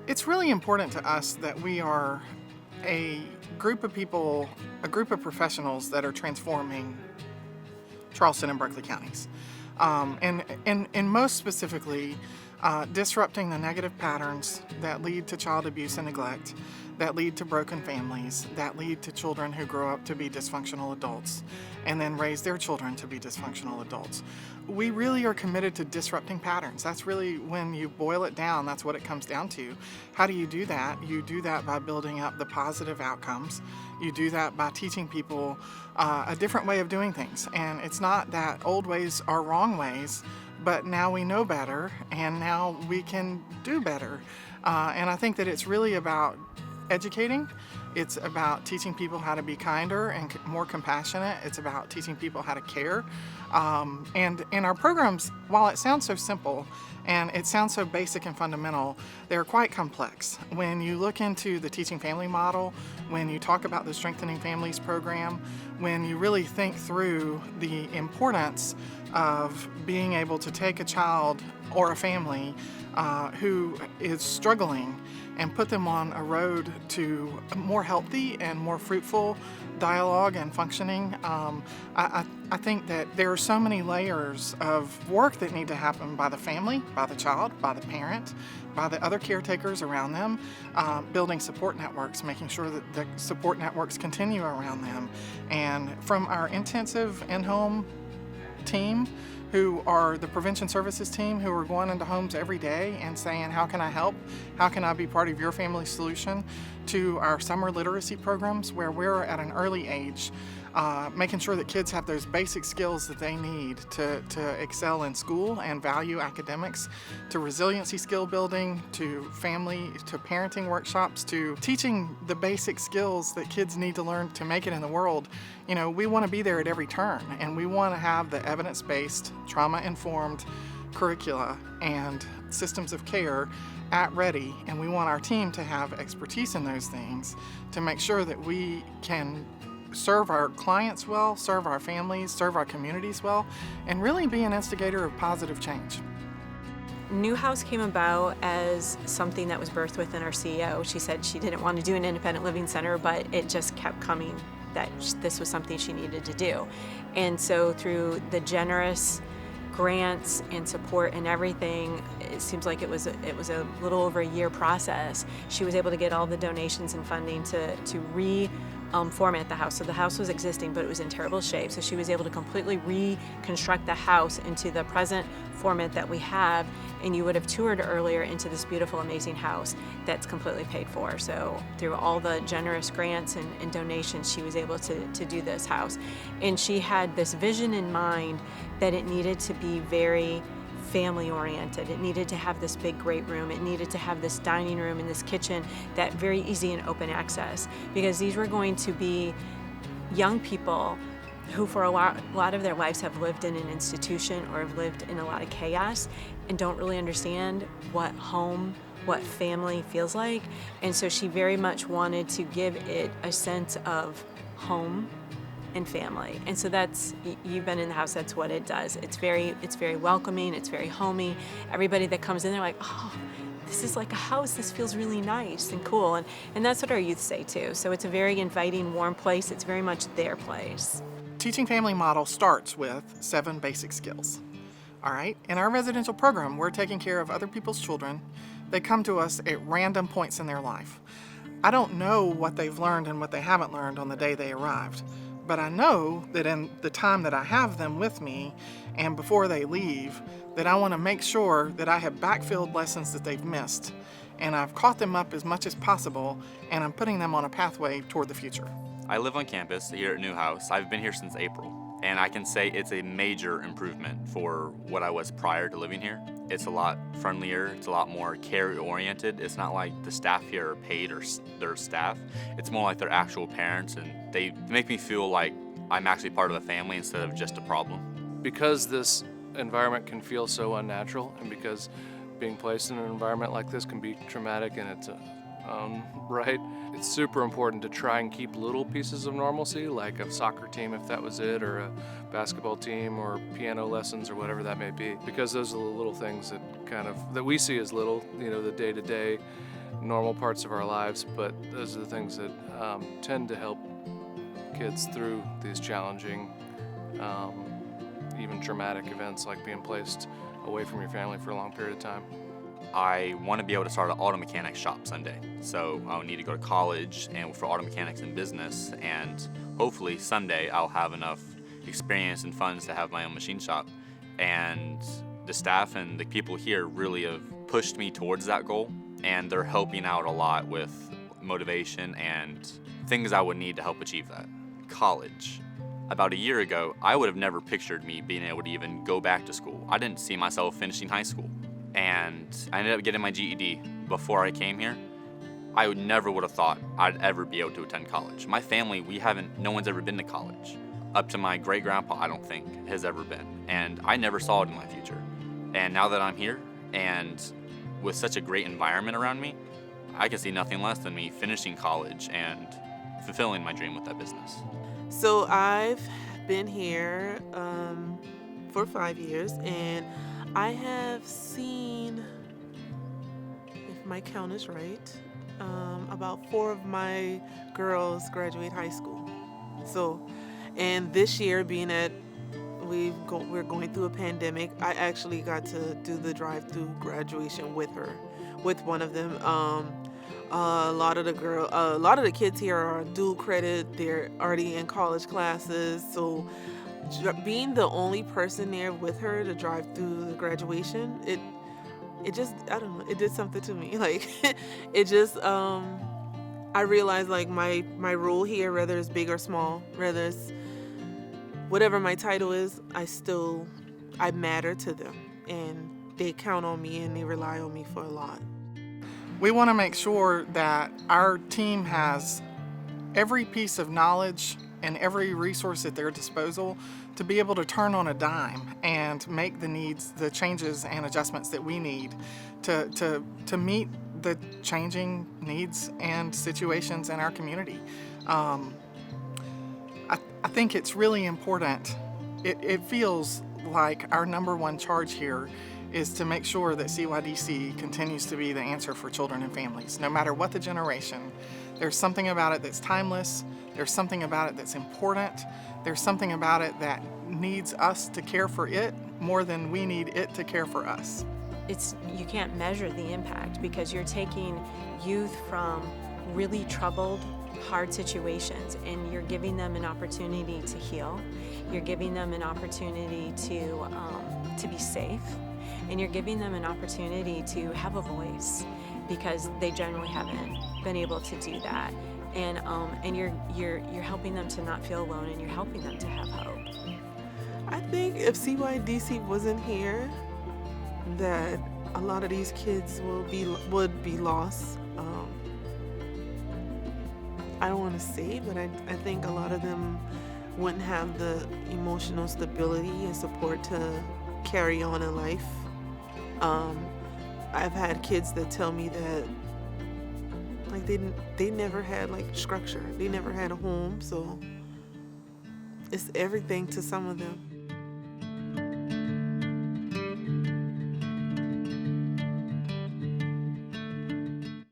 It's really important to us that we are a group of people, a group of professionals that are transforming Charleston and Berkeley counties. And most specifically, disrupting the negative patterns that lead to child abuse and neglect, that lead to broken families, that lead to children who grow up to be dysfunctional adults and then raise their children to be dysfunctional adults. We really are committed to disrupting patterns. That's really, when you boil it down, that's what it comes down to. How do you do that? You do that by building up the positive outcomes. You do that by teaching people a different way of doing things. And it's not that old ways are wrong ways, but now we know better and now we can do better. And I think that it's really about educating. It's about teaching people how to be kinder and more compassionate. It's about teaching people how to care. And in our programs, while it sounds so simple and it sounds so basic and fundamental, they're quite complex. When you look into the teaching family model, when you talk about the Strengthening Families program, when you really think through the importance of being able to take a child or a family who is struggling and put them on a road to more healthy and more fruitful dialogue and functioning. I think that there are so many layers of work that need to happen by the family, by the child, by the parent, by the other caretakers around them, building support networks, making sure that the support networks continue around them. And from our intensive in-home team, who are the prevention services team, who are going into homes every day and saying, how can I help? How can I be part of your family solution? To our summer literacy programs, where we're at an early age making sure that kids have those basic skills that they need to excel in school and value academics, to resiliency skill building, to family, to parenting workshops, to teaching the basic skills that kids need to learn to make it in the world. You know, we want to be there at every turn, and we want to have the evidence-based, trauma-informed curricula and systems of care at ready, and we want our team to have expertise in those things to make sure that we can serve our clients well, serve our families, serve our communities well, and really be an instigator of positive change. NuHouse came about as something that was birthed within our CEO. She said she didn't want to do an independent living center, but it just kept coming that this was something she needed to do. And so through the generous grants and support and everything, it seems like it was a little over a year process. She was able to get all the donations and funding to format the house. So the house was existing, but it was in terrible shape. So she was able to completely reconstruct the house into the present format that we have. And you would have toured earlier into this beautiful, amazing house that's completely paid for. So through all the generous grants and donations, she was able to do this house. And she had this vision in mind that it needed to be very family oriented. It needed to have this big great room. It needed to have this dining room and this kitchen that very easy and open access, because these were going to be young people who for a lot of their lives have lived in an institution or have lived in a lot of chaos and don't really understand what home, what family feels like. And so she very much wanted to give it a sense of home and family. And so that's, you've been in the house, that's what it does. It's very welcoming, it's very homey. Everybody that comes in, they're like, oh, this is like a house, this feels really nice and cool. And that's what our youth say too. So it's a very inviting, warm place. It's very much their place. Teaching family model starts with 7 basic skills. All right, in our residential program, we're taking care of other people's children. They come to us at random points in their life. I don't know what they've learned and what they haven't learned on the day they arrived. But I know that in the time that I have them with me and before they leave, that I want to make sure that I have backfilled lessons that they've missed, and I've caught them up as much as possible, and I'm putting them on a pathway toward the future. I live on campus here at NuHouse. I've been here since April, and I can say it's a major improvement for what I was prior to living here. It's a lot friendlier, it's a lot more care-oriented. It's not like the staff here are paid or their staff. It's more like they're actual parents, and they make me feel like I'm actually part of the family instead of just a problem. Because this environment can feel so unnatural, and because being placed in an environment like this can be traumatic in its right? It's super important to try and keep little pieces of normalcy, like a soccer team if that was it, or a basketball team, or piano lessons, or whatever that may be, because those are the little things that we see as little, the day-to-day normal parts of our lives, but those are the things that tend to help kids through these challenging, even traumatic events like being placed away from your family for a long period of time. I want to be able to start an auto mechanics shop someday. So I'll need to go to college and for auto mechanics and business, and hopefully someday I'll have enough experience and funds to have my own machine shop. And the staff and the people here really have pushed me towards that goal, and they're helping out a lot with motivation and things I would need to help achieve that. College. About a year ago, I would have never pictured me being able to even go back to school. I didn't see myself finishing high school. And I ended up getting my GED before I came here. I never would have thought I'd ever be able to attend college. My family, no one's ever been to college. Up to my great-grandpa, I don't think, has ever been. And I never saw it in my future. And now that I'm here, and with such a great environment around me, I can see nothing less than me finishing college and fulfilling my dream with that business. So I've been here for 5 years, and I have seen, if my count is right, about 4 of my girls graduate high school. So, and this year, being that we're going through a pandemic, I actually got to do the drive-through graduation with one of them. A lot of the kids here are dual credit. They're already in college classes, so being the only person there with her to drive through the graduation, it just, I don't know, it did something to me. Like, it just, I realized like my role here, whether it's big or small, whether it's whatever my title is, I matter to them, and they count on me and they rely on me for a lot. We want to make sure that our team has every piece of knowledge and every resource at their disposal to be able to turn on a dime and make the changes and adjustments that we need to meet the changing needs and situations in our community. I think it's really important. It feels like our number one charge here is to make sure that CYDC continues to be the answer for children and families, no matter what the generation. There's something about it that's timeless. There's something about it that's important. There's something about it that needs us to care for it more than we need it to care for us. You can't measure the impact because you're taking youth from really troubled, hard situations, and you're giving them an opportunity to heal. You're giving them an opportunity to be safe, and you're giving them an opportunity to have a voice because they generally haven't been able to do that. And you're helping them to not feel alone, and you're helping them to have hope. I think if CYDC wasn't here, that a lot of these kids would be lost. I don't want to say, but I think a lot of them wouldn't have the emotional stability and support to carry on in life. I've had kids that tell me that like they never had like structure. They never had a home, so it's everything to some of them.